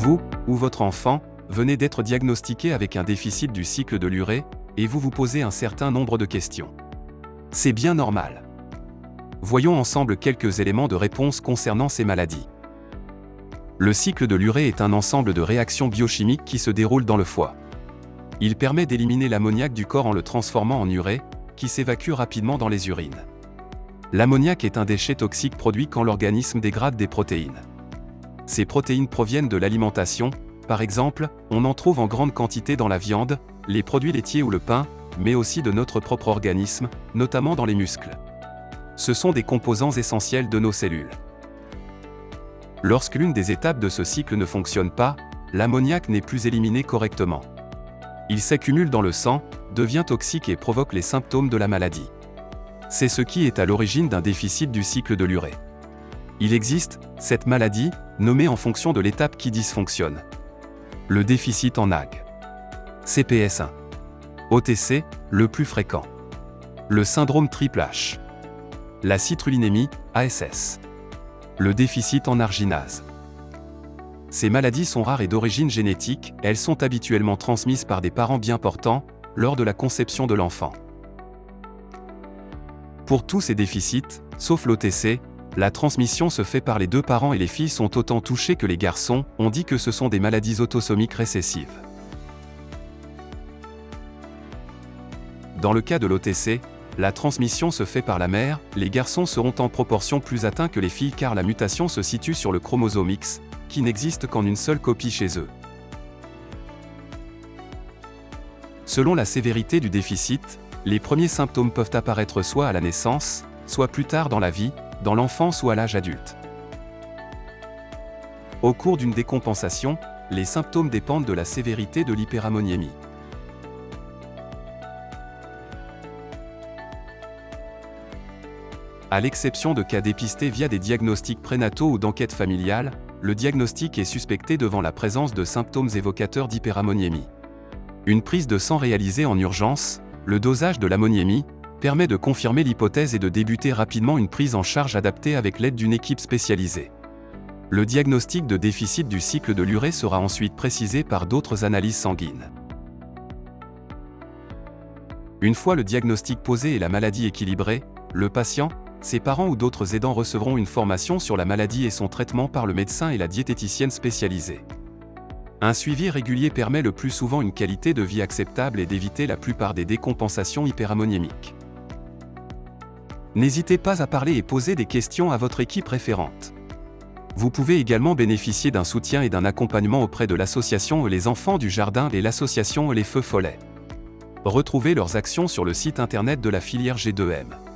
Vous, ou votre enfant, venez d'être diagnostiqué avec un déficit du cycle de l'urée, et vous vous posez un certain nombre de questions. C'est bien normal. Voyons ensemble quelques éléments de réponse concernant ces maladies. Le cycle de l'urée est un ensemble de réactions biochimiques qui se déroulent dans le foie. Il permet d'éliminer l'ammoniac du corps en le transformant en urée, qui s'évacue rapidement dans les urines. L'ammoniac est un déchet toxique produit quand l'organisme dégrade des protéines. Ces protéines proviennent de l'alimentation, par exemple, on en trouve en grande quantité dans la viande, les produits laitiers ou le pain, mais aussi de notre propre organisme, notamment dans les muscles. Ce sont des composants essentiels de nos cellules. Lorsque l'une des étapes de ce cycle ne fonctionne pas, l'ammoniac n'est plus éliminé correctement. Il s'accumule dans le sang, devient toxique et provoque les symptômes de la maladie. C'est ce qui est à l'origine d'un déficit du cycle de l'urée. Il existe, cette maladie, nommée en fonction de l'étape qui dysfonctionne. Le déficit en AG. CPS1. OTC, le plus fréquent. Le syndrome triple H. La citrullinémie, ASS. Le déficit en arginase. Ces maladies sont rares et d'origine génétique, elles sont habituellement transmises par des parents bien portants, lors de la conception de l'enfant. Pour tous ces déficits, sauf l'OTC, la transmission se fait par les deux parents et les filles sont autant touchées que les garçons, on dit que ce sont des maladies autosomiques récessives. Dans le cas de l'OTC, la transmission se fait par la mère, les garçons seront en proportion plus atteints que les filles car la mutation se situe sur le chromosome X, qui n'existe qu'en une seule copie chez eux. Selon la sévérité du déficit, les premiers symptômes peuvent apparaître soit à la naissance, soit plus tard dans la vie, dans l'enfance ou à l'âge adulte. Au cours d'une décompensation, les symptômes dépendent de la sévérité de l'hyperammoniémie. À l'exception de cas dépistés via des diagnostics prénataux ou d'enquêtes familiales, le diagnostic est suspecté devant la présence de symptômes évocateurs d'hyperammoniémie. Une prise de sang réalisée en urgence, le dosage de l'ammoniémie, permet de confirmer l'hypothèse et de débuter rapidement une prise en charge adaptée avec l'aide d'une équipe spécialisée. Le diagnostic de déficit du cycle de l'urée sera ensuite précisé par d'autres analyses sanguines. Une fois le diagnostic posé et la maladie équilibrée, le patient, ses parents ou d'autres aidants recevront une formation sur la maladie et son traitement par le médecin et la diététicienne spécialisée. Un suivi régulier permet le plus souvent une qualité de vie acceptable et d'éviter la plupart des décompensations hyperammoniémiques. N'hésitez pas à parler et poser des questions à votre équipe référente. Vous pouvez également bénéficier d'un soutien et d'un accompagnement auprès de l'association Les Enfants du Jardin et l'association Les Feux Follets. Retrouvez leurs actions sur le site internet de la filière G2M.